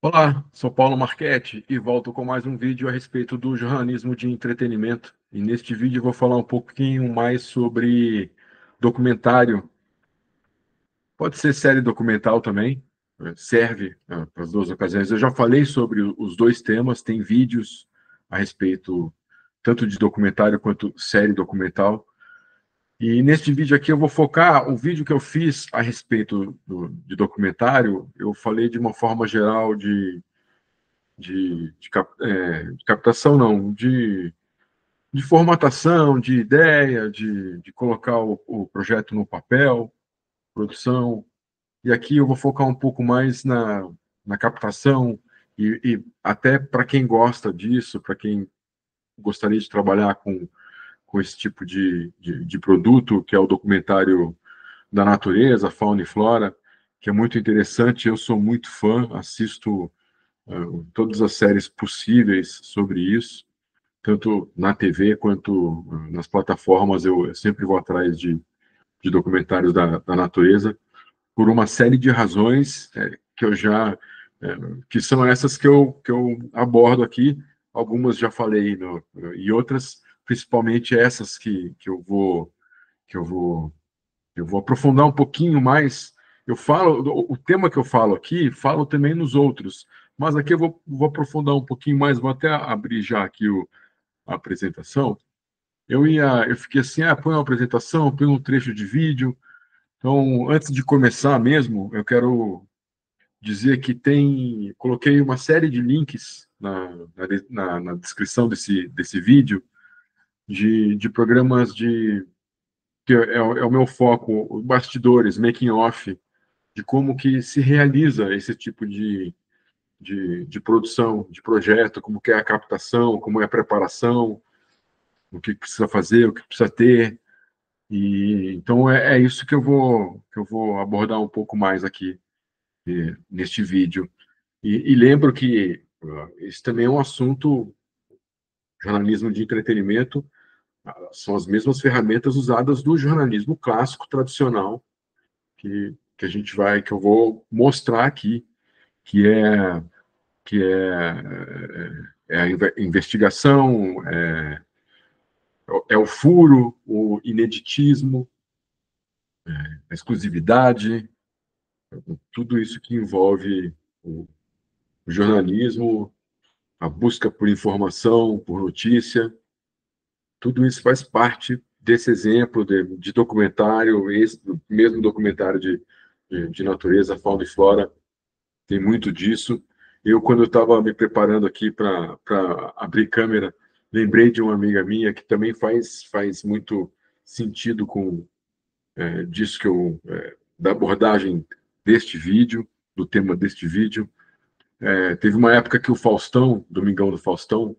Olá, sou Paulo Marchetti e volto com mais um vídeo a respeito do jornalismo de entretenimento. E neste vídeo eu vou falar um pouquinho mais sobre documentário. Pode ser série documental também, serve para as duas ocasiões. Eu já falei sobre os dois temas, tem vídeos a respeito tanto de documentário quanto série documental. E neste vídeo aqui eu vou focar o vídeo que eu fiz a respeito de documentário. Eu falei de uma forma geral de captação, não, de formatação, de ideia, de colocar o projeto no papel, produção. E aqui eu vou focar um pouco mais na captação e até para quem gosta disso, para quem gostaria de trabalhar com esse tipo de produto, que é o documentário da natureza, fauna e flora, que é muito interessante. Eu sou muito fã, assisto todas as séries possíveis sobre isso, tanto na TV quanto nas plataformas. Eu sempre vou atrás de documentários da natureza, por uma série de razões que eu já. Que são essas que eu abordo aqui. Algumas já falei, e outras, principalmente essas que eu vou aprofundar um pouquinho mais. Eu falo, o tema que eu falo aqui, falo também nos outros, mas aqui eu vou aprofundar um pouquinho mais, vou até abrir já aqui a apresentação. Eu fiquei assim, põe uma apresentação, põe um trecho de vídeo. Então, antes de começar mesmo, eu quero dizer que coloquei uma série de links na descrição desse vídeo de programas que é o meu foco, os bastidores, making off, de como que se realiza esse tipo de produção, de projeto, como que é a captação, como é a preparação, o que precisa fazer, o que precisa ter. E então é isso que eu vou abordar um pouco mais aqui neste vídeo. E lembro que esse também é um assunto, jornalismo de entretenimento, são as mesmas ferramentas usadas do jornalismo clássico tradicional que eu vou mostrar aqui, que é a investigação, é o furo, o ineditismo, a exclusividade, tudo isso que envolve o jornalismo, a busca por informação, por notícia, tudo isso faz parte desse exemplo de documentário, esse mesmo documentário de natureza, fauna e flora, tem muito disso. Eu, quando eu estava me preparando aqui para abrir câmera, lembrei de uma amiga minha que também faz muito sentido com disso da abordagem deste vídeo, do tema deste vídeo. Teve uma época que o Faustão, Domingão do Faustão,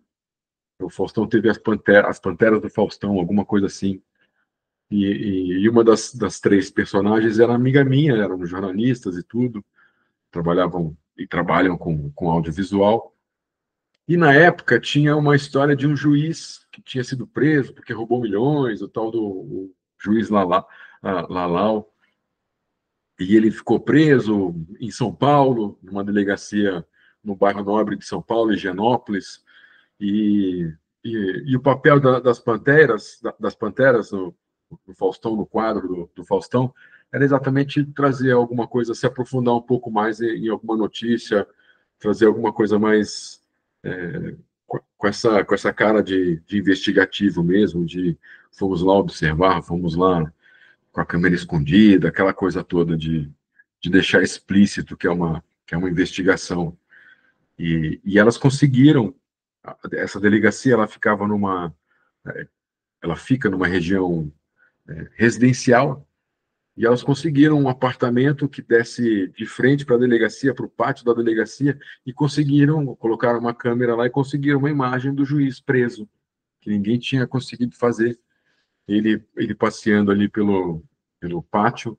o Faustão teve as Panteras do Faustão, alguma coisa assim. E uma das três personagens era amiga minha, eram jornalistas e tudo, trabalhavam e trabalham com audiovisual. E na época tinha uma história de um juiz que tinha sido preso porque roubou milhões, o tal do o juiz Lalau, e ele ficou preso em São Paulo, numa delegacia no bairro Nobre de São Paulo, Higienópolis, e, e o papel das panteras no Faustão, no quadro do Faustão, era exatamente trazer alguma coisa, se aprofundar um pouco mais em alguma notícia, trazer alguma coisa mais com essa cara de investigativo mesmo, de fomos lá observar, fomos lá com a câmera escondida, aquela coisa toda de deixar explícito que é uma investigação. E elas conseguiram, essa delegacia ela fica numa região residencial, e elas conseguiram um apartamento que desse de frente para a delegacia, para o pátio da delegacia, e conseguiram colocar uma câmera lá e conseguiram uma imagem do juiz preso, que ninguém tinha conseguido fazer. Ele passeando ali pelo pátio,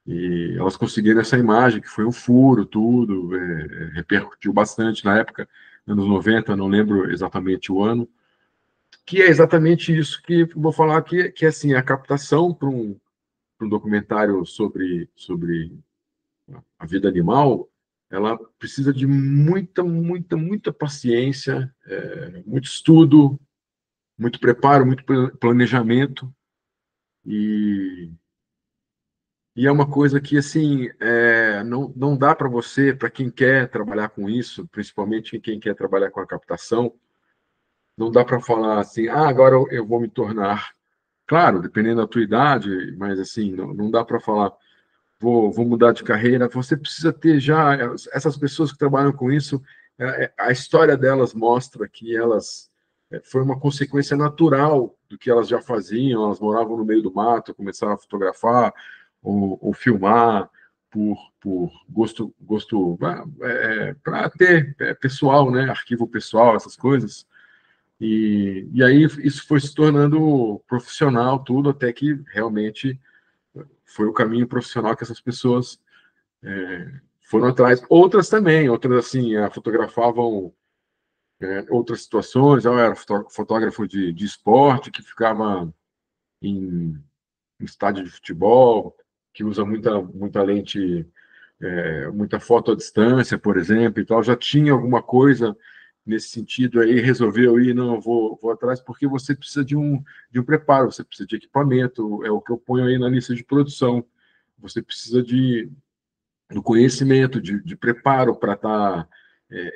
e elas conseguiram essa imagem, que foi um furo, tudo, repercutiu bastante na época, anos 90, não lembro exatamente o ano, que é exatamente isso que vou falar aqui, que é assim, a captação para um documentário sobre a vida animal, ela precisa de muita paciência, muito estudo, muito preparo, muito planejamento, e, e é uma coisa que, assim, não dá para você, para quem quer trabalhar com isso, principalmente quem quer trabalhar com a captação, não dá para falar assim, agora eu vou me tornar. Claro, dependendo da tua idade, mas assim, não dá para falar, vou mudar de carreira. Você precisa ter já, essas pessoas que trabalham com isso, a história delas mostra que elas foi uma consequência natural do que elas já faziam. Elas moravam no meio do mato, começaram a fotografar ou filmar por gosto para ter pessoal, né, arquivo pessoal, essas coisas. E aí isso foi se tornando profissional, tudo, até que realmente foi o caminho profissional que essas pessoas foram atrás. Outras também, outras assim, fotografavam outras situações. Eu era fotógrafo de esporte, que ficava em estádio de futebol, que usa muita lente, muita foto à distância, por exemplo, e tal. Já tinha alguma coisa nesse sentido aí, resolveu ir, não, vou atrás, porque você precisa de um preparo, você precisa de equipamento, é o que eu ponho aí na lista de produção. Você precisa do conhecimento, de preparo para estar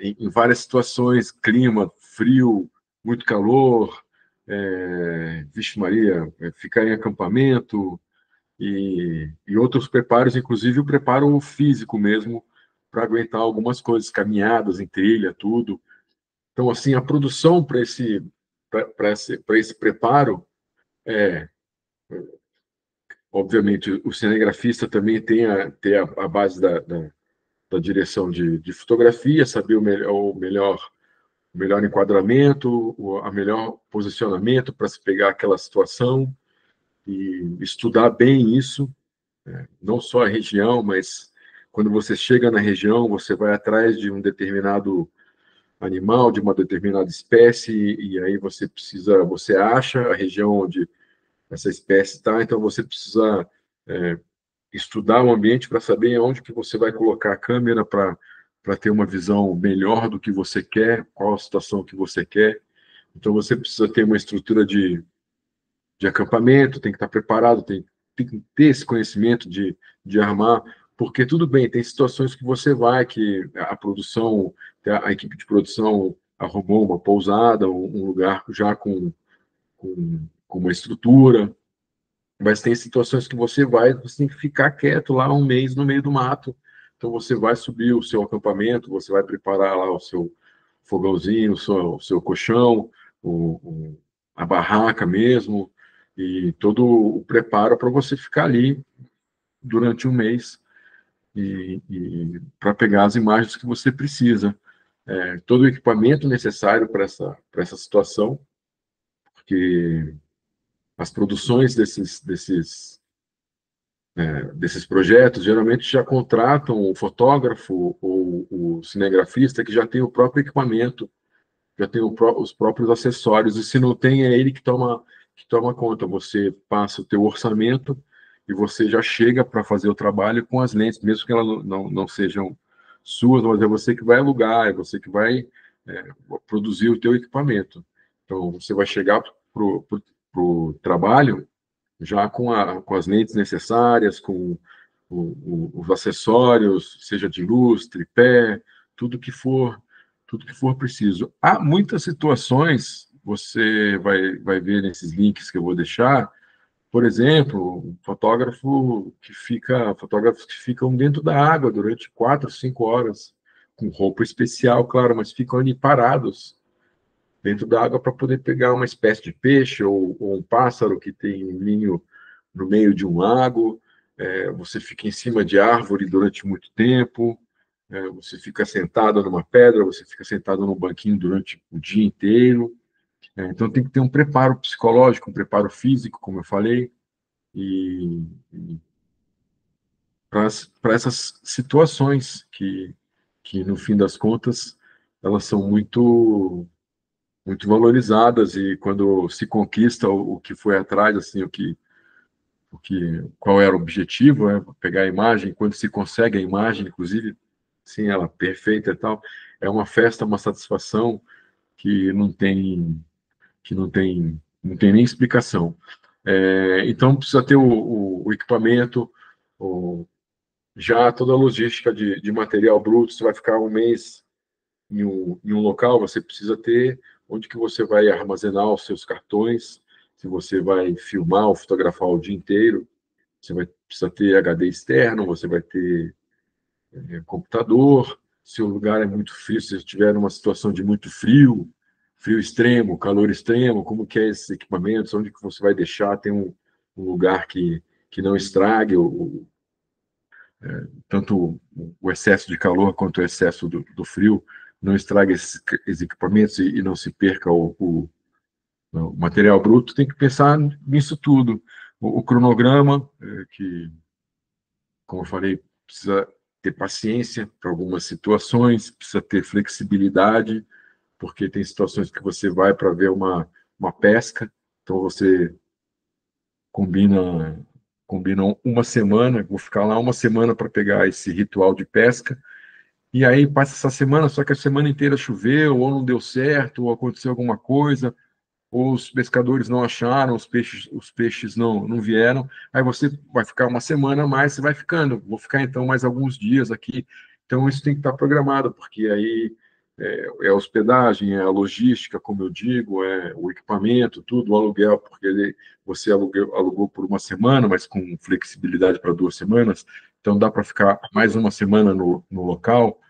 em várias situações, clima, frio, muito calor, vixe Maria, ficar em acampamento e outros preparos, inclusive o preparo físico mesmo, para aguentar algumas coisas, caminhadas em trilha, tudo. Então, assim, a produção para esse preparo obviamente, o cinegrafista também tem a base da direção de fotografia, saber o melhor enquadramento, a melhor posicionamento para se pegar aquela situação e estudar bem isso, não só a região, mas quando você chega na região, você vai atrás de um determinado animal, de uma determinada espécie, e aí você acha a região onde essa espécie está, então você precisa estudar o ambiente para saber onde que você vai colocar a câmera para ter uma visão melhor do que você quer, qual a situação que você quer. Então você precisa ter uma estrutura de acampamento, tem que estar preparado, tem que ter esse conhecimento de armar, porque tudo bem, tem situações que você vai, que a produção, a equipe de produção arrumou uma pousada, um lugar já com uma estrutura, mas tem situações que você tem que ficar quieto lá um mês no meio do mato. Então você vai subir o seu acampamento, você vai preparar lá o seu fogãozinho, o seu colchão, a barraca mesmo, e todo o preparo para você ficar ali durante um mês e para pegar as imagens que você precisa. Todo o equipamento necessário para essa situação, porque as produções desses projetos, geralmente já contratam o fotógrafo ou o cinegrafista que já tem o próprio equipamento, já tem os próprios acessórios, e se não tem, é ele que toma conta. Você passa o teu orçamento e você já chega para fazer o trabalho com as lentes, mesmo que elas não sejam suas, mas é você que vai alugar, é você que vai produzir o teu equipamento. Então, você vai chegar para o trabalho já com as lentes necessárias, com os acessórios, seja de luz, tripé, tudo que for, tudo que for preciso. Há muitas situações, você vai ver nesses links que eu vou deixar, por exemplo, fotógrafos que ficam dentro da água durante 4, 5 horas, com roupa especial, claro, mas ficam ali parados dentro da água para poder pegar uma espécie de peixe ou um pássaro que tem um ninho no meio de um lago. Você fica em cima de árvore durante muito tempo, você fica sentado numa pedra, você fica sentado num banquinho durante o dia inteiro. Então tem que ter um preparo psicológico, um preparo físico, como eu falei, e para essas situações que, no fim das contas, elas são muito valorizadas, e quando se conquista o que foi atrás, assim, qual era o objetivo, pegar a imagem, quando se consegue a imagem, inclusive, assim, ela perfeita e tal, é uma festa, uma satisfação que não tem nem explicação. Então precisa ter o equipamento, o, já toda a logística de material bruto. Você vai ficar um mês em um local, você precisa ter onde que você vai armazenar os seus cartões, se você vai filmar ou fotografar o dia inteiro, você vai precisar ter HD externo, você vai ter computador. Se o lugar é muito frio, se estiver numa situação de muito frio, frio extremo, calor extremo, como que é esses equipamentos, onde que você vai deixar, tem um lugar que não estrague tanto o excesso de calor quanto o excesso do frio, não estrague esses equipamentos e não se perca o material bruto. Tem que pensar nisso tudo. O cronograma, que, como eu falei, precisa ter paciência para algumas situações, precisa ter flexibilidade, porque tem situações que você vai para ver uma pesca, então você combina uma semana, vou ficar lá uma semana para pegar esse ritual de pesca, e aí passa essa semana, só que a semana inteira choveu, ou não deu certo, ou aconteceu alguma coisa, ou os pescadores não acharam, os peixes não vieram, aí você vai ficar uma semana a mais, você vai ficando, vou ficar então mais alguns dias aqui. Então isso tem que estar programado, porque aí é a hospedagem, é a logística, como eu digo, é o equipamento, tudo, o aluguel, porque você alugou por uma semana, mas com flexibilidade para 2 semanas, então dá para ficar mais uma semana no local.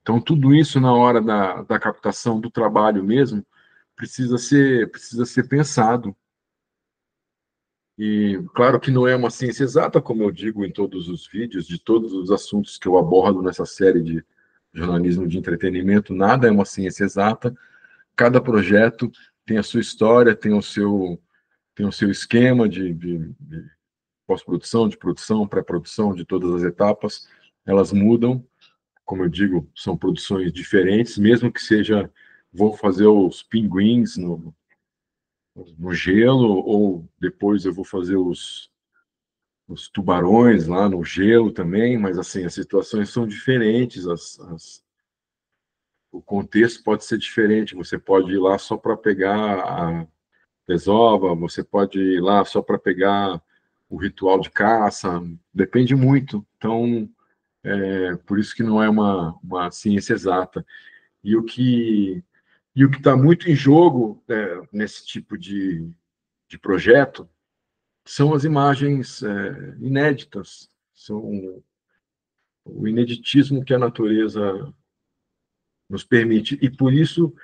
Então tudo isso na hora da captação do trabalho mesmo, precisa ser pensado. E claro que não é uma ciência exata, como eu digo em todos os vídeos, de todos os assuntos que eu abordo nessa série de jornalismo de entretenimento, nada é uma ciência exata. Cada projeto tem a sua história, tem o seu esquema de pós-produção, de produção, pré-produção, de todas as etapas. Elas mudam, como eu digo, são produções diferentes, mesmo que seja, vou fazer os pinguins no gelo, ou depois eu vou fazer os tubarões lá no gelo também, mas assim, as situações são diferentes, o contexto pode ser diferente, você pode ir lá só para pegar a desova, você pode ir lá só para pegar o ritual de caça, depende muito. Então, por isso que não é uma ciência exata. E o que está muito em jogo, nesse tipo de projeto, são as imagens inéditas, são o ineditismo que a natureza nos permite, e por isso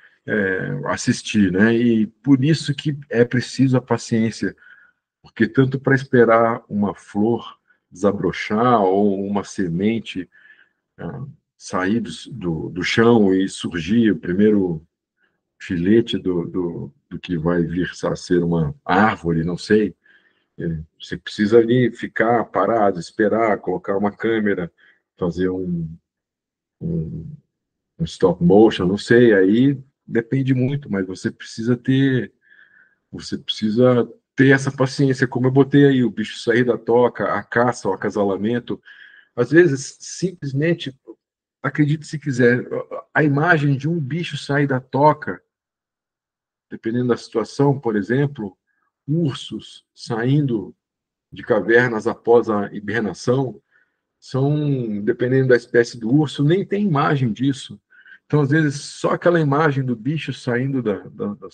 assistir, né? E por isso que é preciso a paciência, porque tanto para esperar uma flor desabrochar ou uma semente sair do chão e surgir o primeiro filete do que vai vir a ser uma árvore, não sei. Você precisa ali ficar parado, esperar, colocar uma câmera, fazer um, um stop motion, não sei, aí depende muito, mas você precisa ter essa paciência, como eu botei aí, o bicho sair da toca, a caça, o acasalamento. Às vezes, simplesmente, acredite se quiser, a imagem de um bicho sair da toca, dependendo da situação, por exemplo, ursos saindo de cavernas após a hibernação, dependendo da espécie do urso, nem tem imagem disso. Então, às vezes, só aquela imagem do bicho saindo da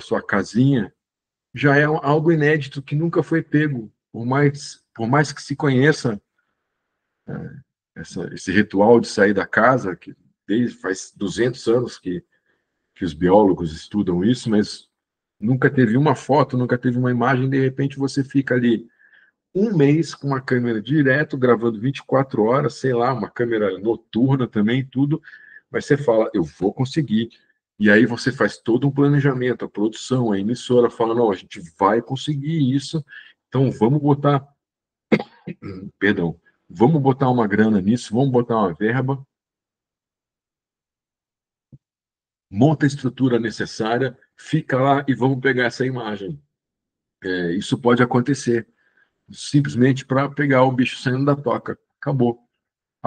sua casinha já é algo inédito que nunca foi pego, por mais que se conheça esse ritual de sair da casa, que desde faz 200 anos que os biólogos estudam isso, mas nunca teve uma foto, nunca teve uma imagem, de repente você fica ali um mês com uma câmera direto, gravando 24 horas, sei lá, uma câmera noturna também, tudo, mas você fala, eu vou conseguir. E aí você faz todo um planejamento, a produção, a emissora fala, não, a gente vai conseguir isso, então vamos botar, perdão, vamos botar uma grana nisso, vamos botar uma verba, monta a estrutura necessária, fica lá e vamos pegar essa imagem. Isso pode acontecer, simplesmente para pegar o bicho saindo da toca. Acabou.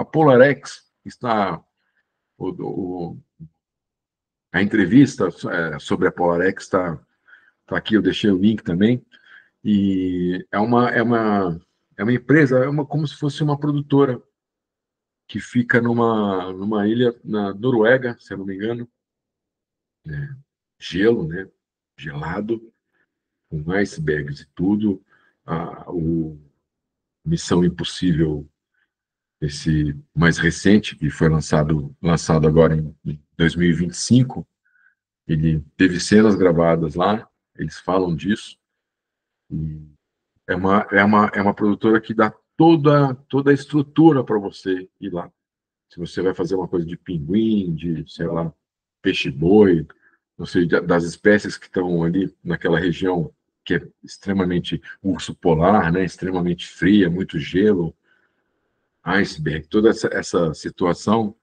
A Polarex está... a entrevista sobre a Polarex está aqui, eu deixei o link também, e é uma empresa, como se fosse uma produtora, que fica numa ilha na Noruega, se eu não me engano, gelo, né? Gelado, com icebergs e tudo. O Missão Impossível, esse mais recente, que foi lançado agora em 2025, ele teve cenas gravadas lá, eles falam disso. E é uma produtora que dá toda a estrutura para você ir lá. Se você vai fazer uma coisa de pinguim, de, sei lá, peixe-boi, não sei, das espécies que estão ali naquela região que é extremamente urso polar, né, extremamente fria, muito gelo, iceberg, toda essa situação,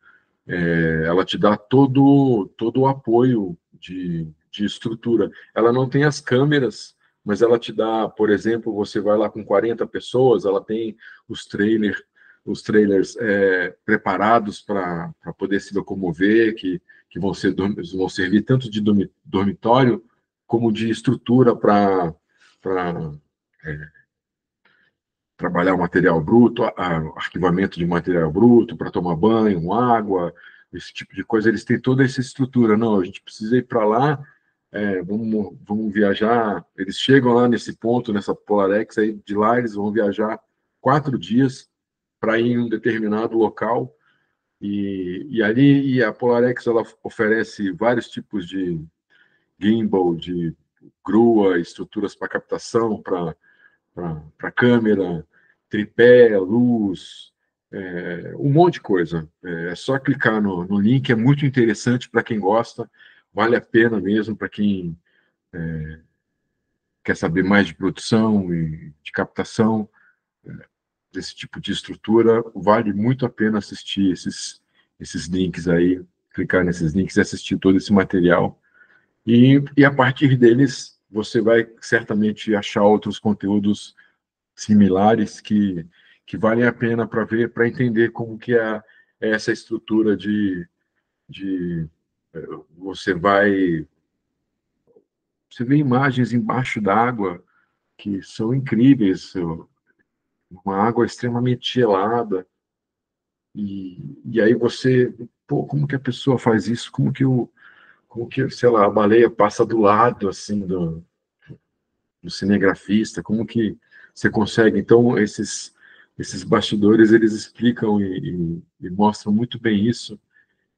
ela te dá todo o apoio de estrutura. Ela não tem as câmeras, mas ela te dá, por exemplo, você vai lá com 40 pessoas, ela tem os trailers preparados para poder se locomover, que vão servir tanto de dormitório como de estrutura para trabalhar o material bruto, arquivamento de material bruto, para tomar banho, água, esse tipo de coisa. Eles têm toda essa estrutura. Não, a gente precisa ir para lá, vamos viajar. Eles chegam lá nesse ponto, nessa Polarex, aí de lá eles vão viajar 4 dias para ir em um determinado local. E ali a Polarex ela oferece vários tipos de gimbal, de grua, estruturas para captação, para câmera, tripé, luz, um monte de coisa. É só clicar no link, é muito interessante para quem gosta, vale a pena mesmo para quem quer saber mais de produção e de captação desse tipo de estrutura, vale muito a pena assistir esses links aí, clicar nesses links e assistir todo esse material. E a partir deles, você vai certamente achar outros conteúdos similares que valem a pena para ver, para entender como que é essa estrutura de você você vê imagens embaixo d'água que são incríveis, uma água extremamente gelada, e aí você, pô, como que a pessoa faz isso? Como que, sei lá, a baleia passa do lado, assim, do cinegrafista, como que você consegue? Então, esses bastidores, eles explicam e mostram muito bem isso,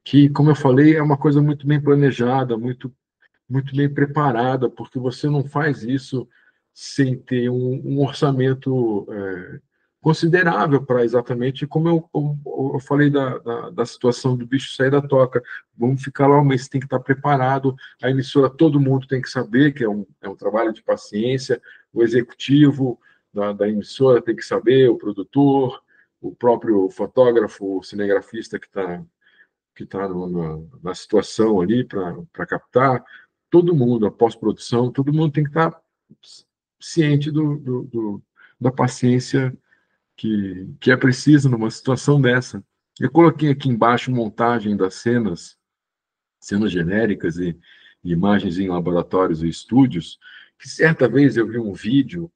que, como eu falei, é uma coisa muito bem planejada, muito bem preparada, porque você não faz isso sem ter um orçamento considerável para exatamente como eu falei da situação do bicho sair da toca. Vamos ficar lá um mês, tem que estar preparado. A emissora, todo mundo tem que saber que é um trabalho de paciência. O executivo da emissora tem que saber, o produtor, o próprio fotógrafo, o cinegrafista que tá na situação ali para captar, todo mundo, a pós-produção, todo mundo tem que estar ciente da paciência que é preciso numa situação dessa. Eu coloquei aqui embaixo montagem das cenas genéricas e imagens em laboratórios e estúdios, que certa vez eu vi um vídeo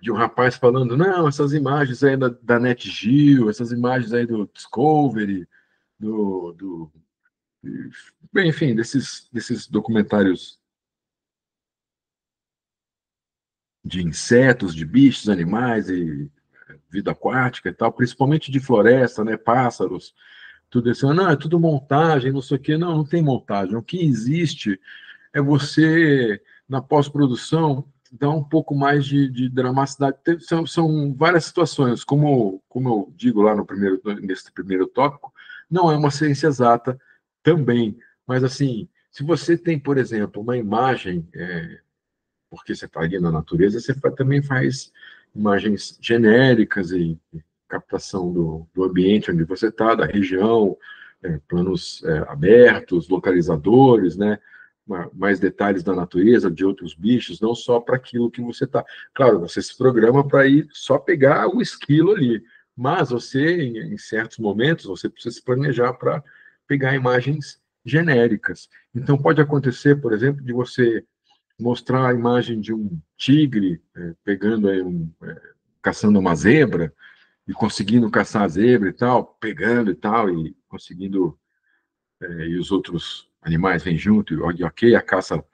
de um rapaz falando, não, essas imagens aí da NetGeo, essas imagens aí do Discovery, do bem, enfim, desses documentários de insetos, de bichos, animais e vida aquática e tal, principalmente de floresta, né, pássaros, tudo isso. Não, é tudo montagem, não sei o quê. Não, não tem montagem. O que existe é você, na pós-produção, dar um pouco mais de dramaticidade. São várias situações, como eu digo lá nesse primeiro tópico, não é uma ciência exata também, mas assim, se você tem, por exemplo, uma imagem, porque você está ali na natureza, você também faz imagens genéricas e captação do ambiente onde você está, da região, planos abertos, localizadores, né? Mais detalhes da natureza, de outros bichos, não só para aquilo que você está. Claro, você se programa para ir só pegar o esquilo ali, Mas você, em certos momentos, você precisa se planejar para pegar imagens genéricas. Então, pode acontecer, por exemplo, de você mostrar a imagem de um tigre pegando aí caçando uma zebra e conseguindo caçar a zebra e tal, pegando e tal, e conseguindo, e os outros animais vêm junto, e ok, a caça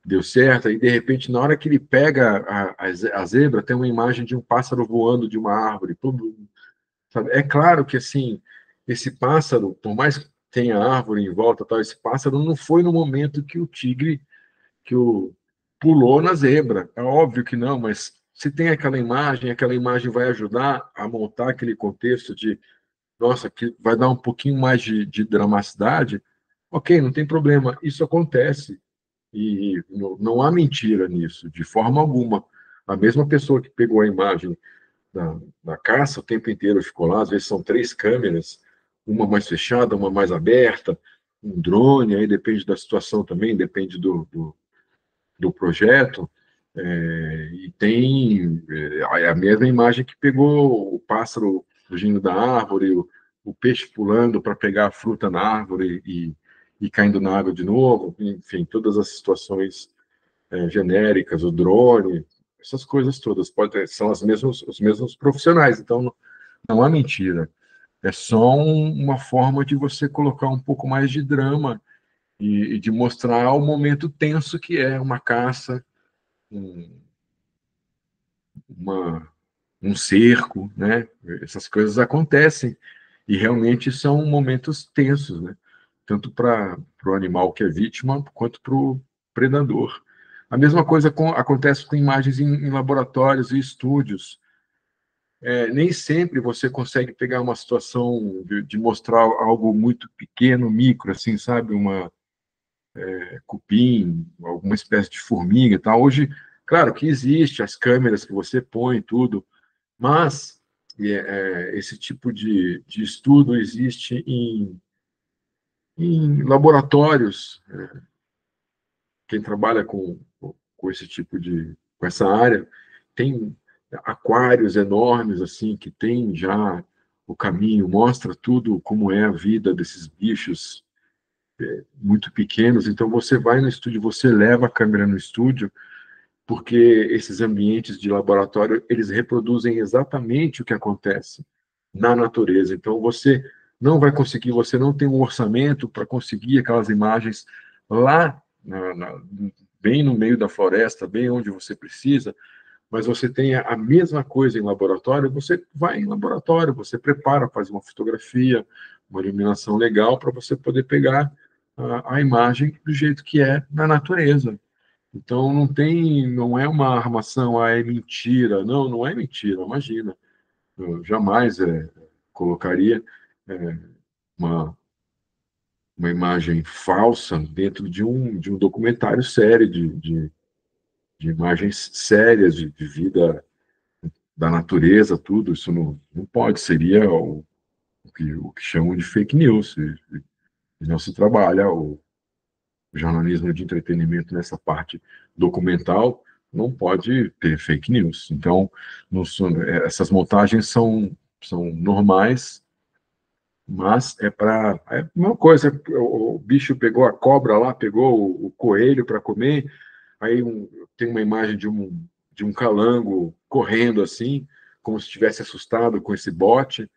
deu certo, e de repente, na hora que ele pega a zebra, tem uma imagem de um pássaro voando de uma árvore, tudo, sabe? É claro que, assim, esse pássaro, por mais que tenha árvore em volta, tal, esse pássaro não foi no momento que o tigre que o pulou na zebra. É óbvio que não, mas se tem aquela imagem vai ajudar a montar aquele contexto de, nossa, que vai dar um pouquinho mais de dramaticidade, ok, não tem problema, isso acontece. E não há mentira nisso, de forma alguma. A mesma pessoa que pegou a imagem da caça o tempo inteiro ficou lá, às vezes são 3 câmeras, uma mais fechada, uma mais aberta, um drone, aí depende da situação também, depende do projeto, e tem a mesma imagem que pegou o pássaro fugindo da árvore, o peixe pulando para pegar a fruta na árvore e caindo na água de novo, enfim, todas as situações genéricas, o drone, essas coisas todas são os mesmos profissionais, então não há mentira. É só uma forma de você colocar um pouco mais de drama e de mostrar o momento tenso que é uma caça, um, uma, um cerco, né? Essas coisas acontecem e realmente são momentos tensos, né? Tanto para o animal que é vítima quanto para o predador. A mesma coisa acontece com imagens em laboratórios e estúdios. Nem sempre você consegue pegar uma situação de mostrar algo muito pequeno, micro, assim, sabe? Uma cupim, alguma espécie de formiga e tal. Hoje, claro que existe as câmeras que você põe, tudo, mas esse tipo de estudo existe em laboratórios. Quem trabalha com esse tipo com essa área, tem aquários enormes, assim, que tem já o caminho, mostra tudo como é a vida desses bichos muito pequenos. Então, você vai no estúdio, você leva a câmera no estúdio, porque esses ambientes de laboratório, eles reproduzem exatamente o que acontece na natureza. Então, você não vai conseguir, você não tem um orçamento para conseguir aquelas imagens lá, bem no meio da floresta, bem onde você precisa, mas você tem a mesma coisa em laboratório, você vai em laboratório, você prepara, faz uma fotografia, uma iluminação legal para você poder pegar a imagem do jeito que é na natureza. Então não é uma armação, é mentira. Não, não é mentira, imagina. Eu jamais colocaria é, uma, uma imagem falsa dentro de um documentário sério, de imagens sérias de vida da natureza, tudo. Isso não pode, seria o que chamam de fake news. E não se trabalha o jornalismo de entretenimento nessa parte documental, não pode ter fake news. Então, essas montagens são normais, mas é a mesma coisa. O bicho pegou a cobra lá, pegou o coelho para comer, aí tem uma imagem de um calango correndo assim, como se estivesse assustado com esse bote,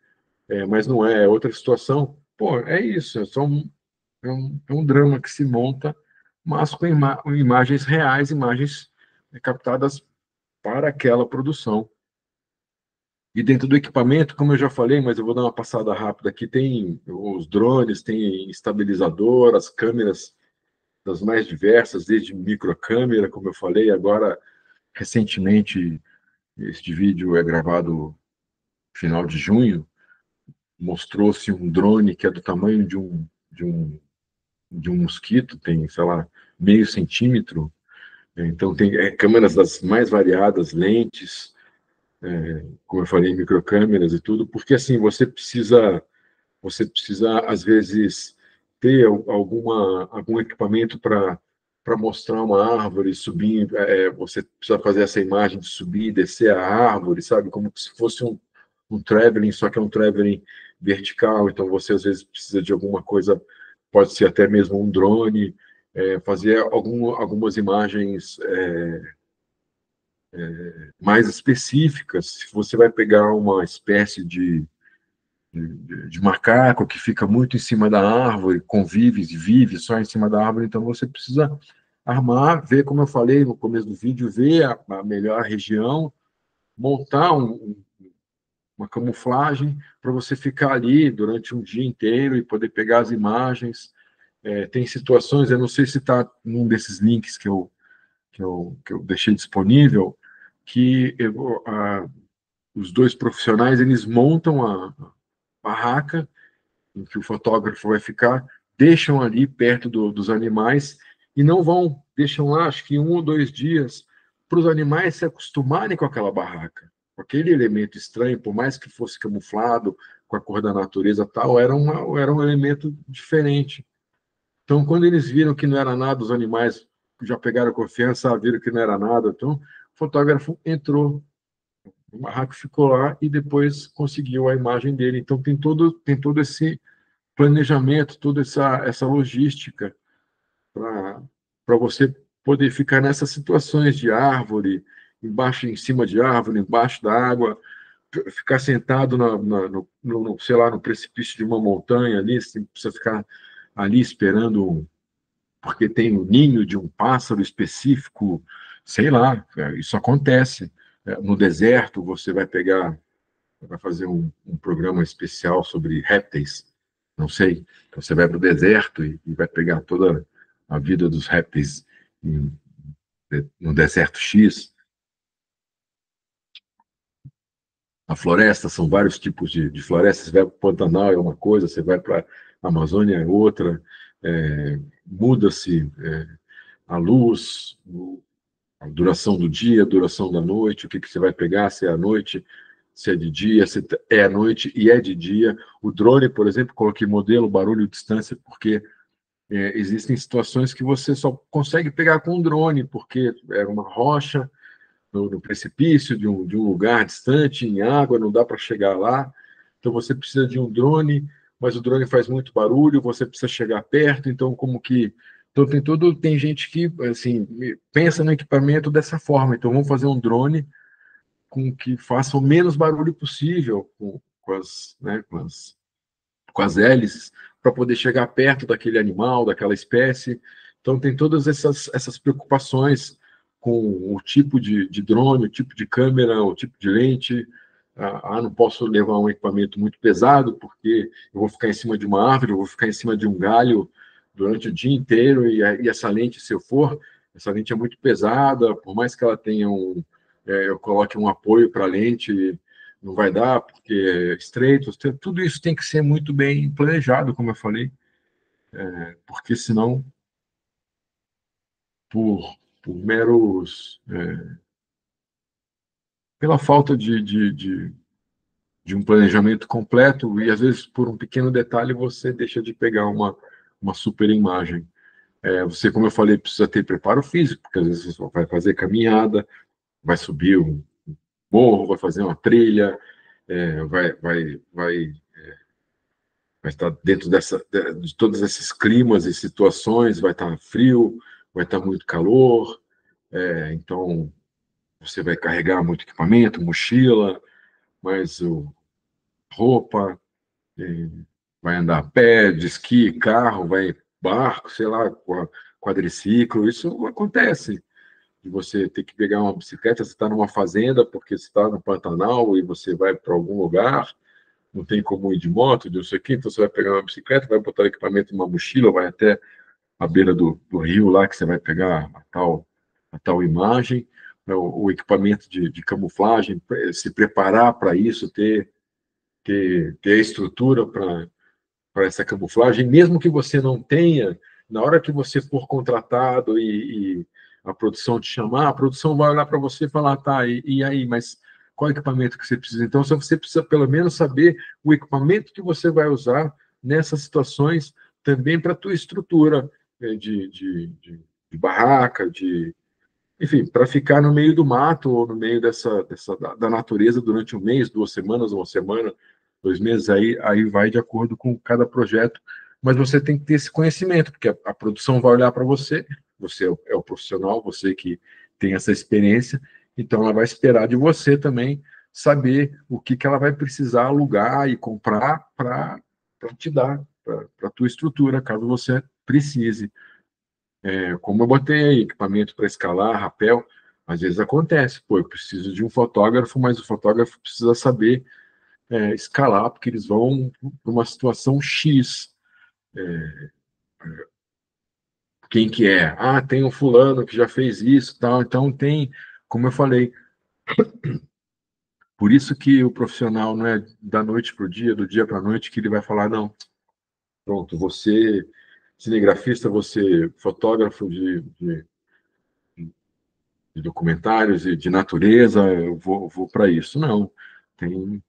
mas não é outra situação. Pô, é isso, é um drama que se monta, mas com imagens reais, imagens captadas para aquela produção. E dentro do equipamento, como eu já falei, mas eu vou dar uma passada rápida aqui, tem os drones, tem estabilizador, as câmeras das mais diversas, desde microcâmera, como eu falei, agora, recentemente, este vídeo é gravado no final de junho, mostrou-se um drone que é do tamanho de um mosquito, tem, sei lá, meio centímetro. Então, tem câmeras das mais variadas, lentes, como eu falei, microcâmeras e tudo, porque assim, você precisa às vezes, ter algum equipamento para mostrar uma árvore, subir, você precisa fazer essa imagem de subir e descer a árvore, sabe? Como se fosse um traveling, só que é um traveling vertical, então você às vezes precisa de alguma coisa, pode ser até mesmo um drone, fazer algumas imagens mais específicas. Se você vai pegar uma espécie de macaco que fica muito em cima da árvore, convive, vive só em cima da árvore, então você precisa armar, ver, como eu falei no começo do vídeo, ver a melhor região, montar uma camuflagem para você ficar ali durante um dia inteiro e poder pegar as imagens. Tem situações, eu não sei se está num desses links que eu deixei disponível, que os dois profissionais eles montam a barraca em que o fotógrafo vai ficar, deixam ali perto dos animais e não vão, deixam lá, acho que 1 ou 2 dias, para os animais se acostumarem com aquela barraca. Aquele elemento estranho, por mais que fosse camuflado com a cor da natureza tal, era um elemento diferente. Então, quando eles viram que não era nada, os animais já pegaram confiança, viram que não era nada, então o fotógrafo entrou, o barraco ficou lá e depois conseguiu a imagem dele. Então, tem todo esse planejamento, toda essa logística para você poder ficar nessas situações de árvore, embaixo, em cima de árvore, embaixo da água, ficar sentado sei lá, no precipício de uma montanha ali, você precisa ficar ali esperando, porque tem o ninho de um pássaro específico, sei lá, isso acontece. No deserto, você vai fazer um programa especial sobre répteis, não sei. Então você vai para o deserto e vai pegar toda a vida dos répteis no deserto X. A floresta, são vários tipos de floresta. Você vai para o Pantanal é uma coisa, você vai para a Amazônia é outra. Muda-se a luz, a duração do dia, a duração da noite, o que você vai pegar, se é à noite, se é de dia, se é à noite e é de dia. O drone, por exemplo, coloquei modelo, barulho, distância, porque existem situações que você só consegue pegar com um drone, porque é uma rocha no precipício de um lugar distante, em água, não dá para chegar lá. Então você precisa de um drone, mas o drone faz muito barulho, você precisa chegar perto, então como que. Então tem gente que assim pensa no equipamento dessa forma. Então vamos fazer um drone com que faça o menos barulho possível com as hélices, para poder chegar perto daquele animal, daquela espécie. Então, tem todas essas preocupações com o tipo de drone, o tipo de câmera, o tipo de lente. Não posso levar um equipamento muito pesado, porque eu vou ficar em cima de uma árvore, eu vou ficar em cima de um galho durante o dia inteiro, e essa lente, se eu for, essa lente é muito pesada, por mais que ela tenha eu coloque um apoio para a lente, não vai dar, porque é estreito. Tudo isso tem que ser muito bem planejado, como eu falei, porque senão, por meros. Pela falta de um planejamento completo, e às vezes por um pequeno detalhe você deixa de pegar uma super imagem. Você, como eu falei, precisa ter preparo físico, porque às vezes você vai fazer caminhada, vai subir um morro, vai fazer uma trilha, vai estar dentro de todos esses climas e situações, vai estar frio, vai estar muito calor, então você vai carregar muito equipamento, mochila, mas roupa, vai andar a pé, de esqui, carro, vai barco, sei lá, quadriciclo, isso acontece. De você ter que pegar uma bicicleta, você está numa fazenda porque você está no Pantanal e você vai para algum lugar, não tem como ir de moto, de não sei o quê, então você vai pegar uma bicicleta, vai botar o equipamento em uma mochila, vai até a beira do rio lá, que você vai pegar a tal imagem, o equipamento de camuflagem, se preparar para isso, ter a estrutura para essa camuflagem, mesmo que você não tenha, na hora que você for contratado e a produção te chamar, a produção vai olhar para você e falar, tá, e aí, mas qual equipamento que você precisa? Então, você precisa pelo menos saber o equipamento que você vai usar nessas situações também para a tua estrutura de barraca, enfim, para ficar no meio do mato ou no meio da natureza durante um mês, 2 semanas, uma semana, 2 meses, aí vai de acordo com cada projeto, mas você tem que ter esse conhecimento, porque a produção vai olhar para você, você é o profissional, você que tem essa experiência, então ela vai esperar de você também saber o que, que ela vai precisar alugar e comprar para te dar, para a tua estrutura, caso você precise. Como eu botei aí, equipamento para escalar, rapel, às vezes acontece, pô, eu preciso de um fotógrafo, mas o fotógrafo precisa saber escalar, porque eles vão para uma situação X. Quem que é? Ah, tem um fulano que já fez isso, tal. Então tem, como eu falei, por isso que o profissional não é da noite para o dia, do dia para a noite, que ele vai falar, não, pronto, você cinegrafista, você fotógrafo de documentários e de natureza, eu vou para isso. Não, tem,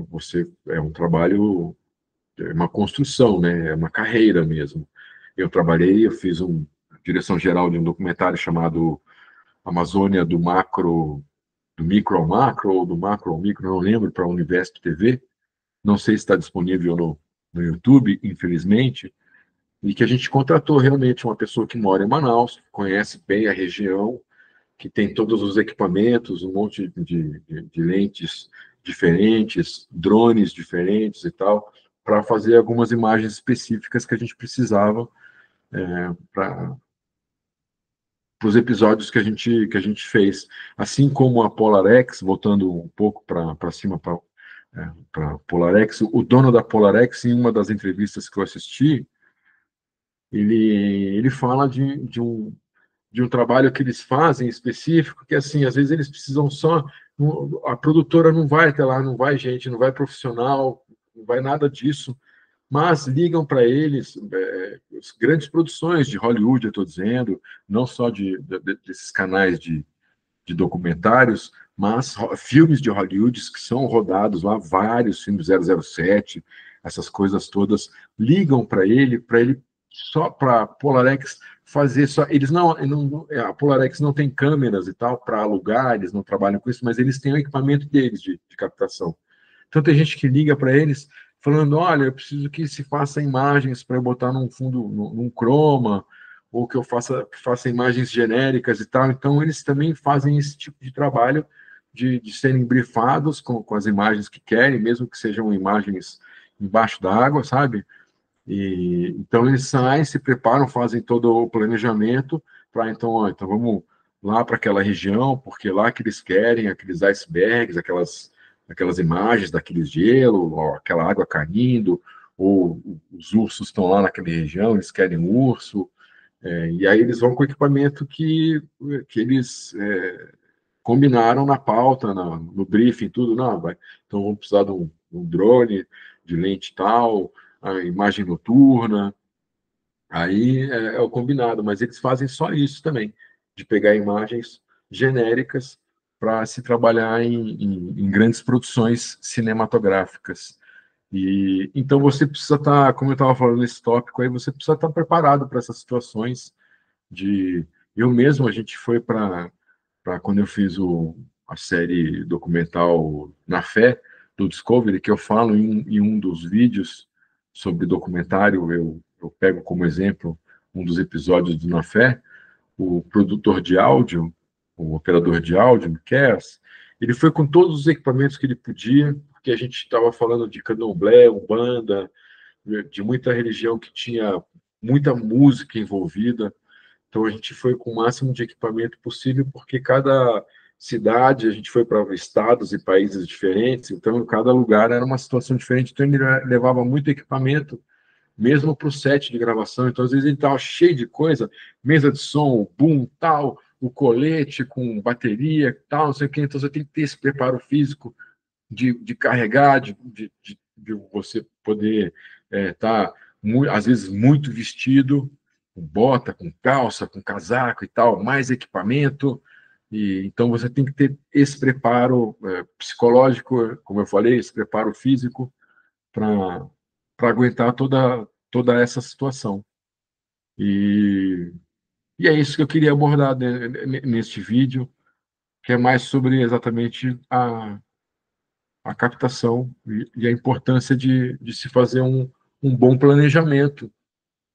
você é um trabalho, é uma construção, né? É uma carreira mesmo. Eu fiz direção geral de um documentário chamado Amazônia do Macro, do Micro ao Macro, ou do Macro ao Micro, não lembro, para a Univesp TV. Não sei se está disponível no YouTube, infelizmente, e que a gente contratou realmente uma pessoa que mora em Manaus, conhece bem a região, que tem todos os equipamentos, um monte de lentes diferentes, drones diferentes e tal, para fazer algumas imagens específicas que a gente precisava para os episódios que a gente fez. Assim como a Polarex, voltando um pouco para cima para Polarex, o dono da Polarex, em uma das entrevistas que eu assisti, ele fala de um trabalho que eles fazem específico, que assim, às vezes eles precisam só. A produtora não vai até lá, não vai gente, não vai profissional, não vai nada disso, mas ligam para eles, as grandes produções de Hollywood, eu estou dizendo, não só desses canais de documentários, mas filmes de Hollywood que são rodados lá, vários filmes 007, essas coisas todas, ligam para ele só para Polarex fazer só. Eles a Polarex não tem câmeras e tal para alugar, eles não trabalham com isso, mas eles têm o equipamento deles de captação. Então tem gente que liga para eles falando, olha, eu preciso que se faça imagens para eu botar num fundo, num croma, ou que eu faça imagens genéricas e tal. Então eles também fazem esse tipo de trabalho de serem brifados com as imagens que querem, mesmo que sejam imagens embaixo d'água, sabe? E então eles saem, se preparam, fazem todo o planejamento para então, ó, então vamos lá para aquela região, porque lá que eles querem aqueles icebergs, aquelas imagens daquele gelo, ó, aquela água caindo, ou os ursos estão lá naquela região, eles querem urso, e aí eles vão com o equipamento que eles combinaram na pauta, no briefing, tudo, não, então vamos precisar de um drone, de lente tal, a imagem noturna, aí é o combinado, mas eles fazem só isso também, de pegar imagens genéricas para se trabalhar em grandes produções cinematográficas. E então você precisa estar, como eu estava falando nesse tópico aí, você precisa estar preparado para essas situações de eu mesmo, a gente foi para quando eu fiz a série documental Na Fé, do Discovery, que eu falo em um dos vídeos sobre documentário, eu pego como exemplo um dos episódios do Na Fé, o produtor de áudio, o operador de áudio, Miqueias, ele foi com todos os equipamentos que ele podia, porque a gente estava falando de candomblé, umbanda, de muita religião que tinha muita música envolvida, então a gente foi com o máximo de equipamento possível, porque cada cidade, a gente foi para estados e países diferentes, então cada lugar era uma situação diferente, então ele levava muito equipamento, mesmo para o set de gravação, então às vezes ele estava cheio de coisa, mesa de som, boom, tal, o colete com bateria, tal, não sei o quê, então você tem que ter esse preparo físico de carregar, de você poder estar, às vezes, muito vestido, com bota, com calça, com casaco e tal, mais equipamento. E então você tem que ter esse preparo psicológico, como eu falei, esse preparo físico para aguentar toda essa situação. E E é isso que eu queria abordar neste vídeo, que é mais sobre exatamente a captação e a importância de se fazer um bom planejamento,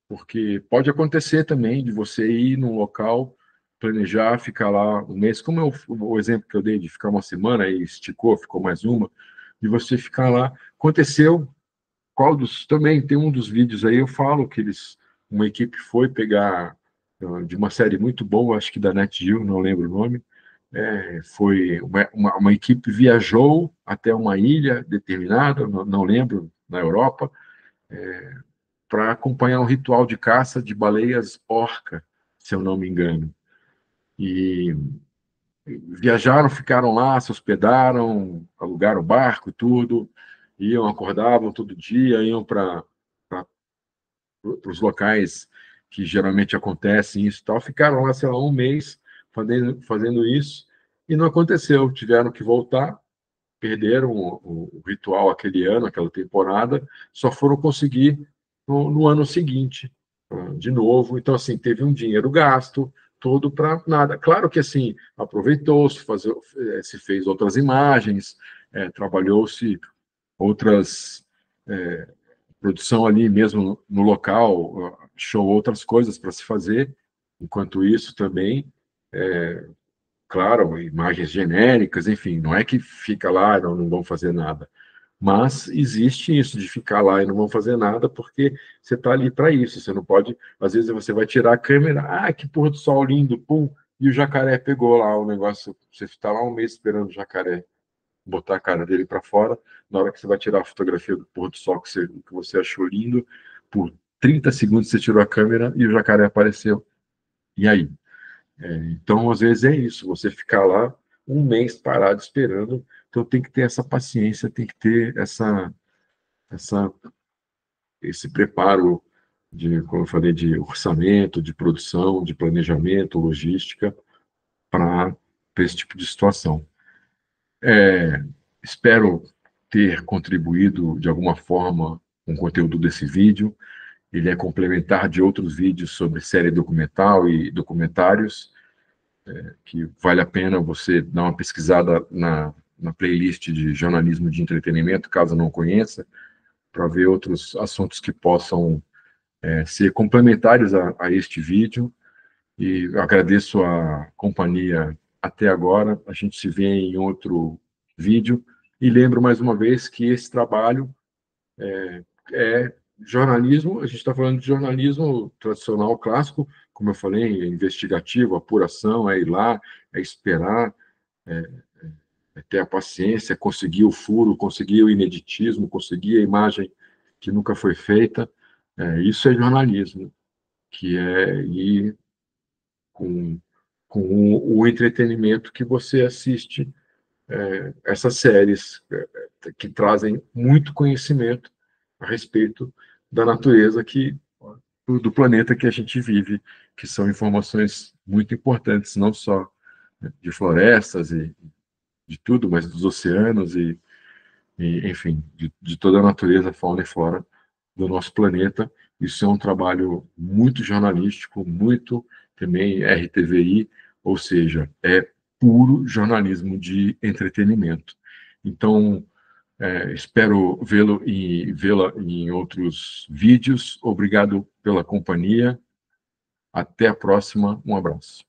porque pode acontecer também de você ir num local, planejar, ficar lá um mês, como o exemplo que eu dei de ficar uma semana e esticou, ficou mais uma, de você ficar lá. Aconteceu, também tem um dos vídeos aí, eu falo que uma equipe foi pegar de uma série muito boa, acho que da NetGeo, não lembro o nome, foi uma equipe viajou até uma ilha determinada, não lembro, na Europa, para acompanhar um ritual de caça de baleias orca, se eu não me engano. E viajaram, ficaram lá, se hospedaram, alugaram barco e tudo, iam, acordavam todo dia, iam para os locais que geralmente acontecem isso e tal, ficaram lá, sei lá, um mês fazendo isso, e não aconteceu, tiveram que voltar, perderam o ritual aquele ano, aquela temporada, só foram conseguir no ano seguinte, de novo. Então, assim, teve um dinheiro gasto, todo para nada. Claro que, assim, se fez outras imagens, trabalhou-se outras, produção ali mesmo no local, achou outras coisas para se fazer. Enquanto isso, também, claro, imagens genéricas, enfim, não é que fica lá e não vão fazer nada. Mas existe isso de ficar lá e não vão fazer nada, porque você está ali para isso. Você não pode. Às vezes você vai tirar a câmera, que pôr do sol lindo, pum, e o jacaré pegou lá o negócio. Você está lá um mês esperando o jacaré botar a cara dele para fora. Na hora que você vai tirar a fotografia do pôr do sol que você achou lindo, por 30 segundos você tirou a câmera e o jacaré apareceu. E aí? Então, às vezes é isso, você ficar lá um mês parado esperando. Então, tem que ter essa paciência, tem que ter essa, esse preparo como eu falei, de orçamento, de produção, de planejamento, logística, para esse tipo de situação. Espero ter contribuído de alguma forma com o conteúdo desse vídeo. Ele é complementar de outros vídeos sobre série documental e documentários, que vale a pena você dar uma pesquisada na playlist de jornalismo de entretenimento, caso não conheça, para ver outros assuntos que possam ser complementares a este vídeo. E eu agradeço a companhia até agora. A gente se vê em outro vídeo. E lembro mais uma vez que esse trabalho é jornalismo, a gente está falando de jornalismo tradicional, clássico, como eu falei, é investigativo, apuração, é ir lá, é esperar, é ter a paciência, conseguir o furo, conseguir o ineditismo, conseguir a imagem que nunca foi feita. Isso é jornalismo, que é ir com, com o entretenimento que você assiste, essas séries que trazem muito conhecimento a respeito da natureza do planeta que a gente vive, que são informações muito importantes, não só de florestas e de tudo, mas dos oceanos enfim, de toda a natureza, fauna e flora do nosso planeta. Isso é um trabalho muito jornalístico, muito também RTVI, ou seja, é puro jornalismo de entretenimento. Então, espero vê-la em outros vídeos. Obrigado pela companhia. Até a próxima. Um abraço.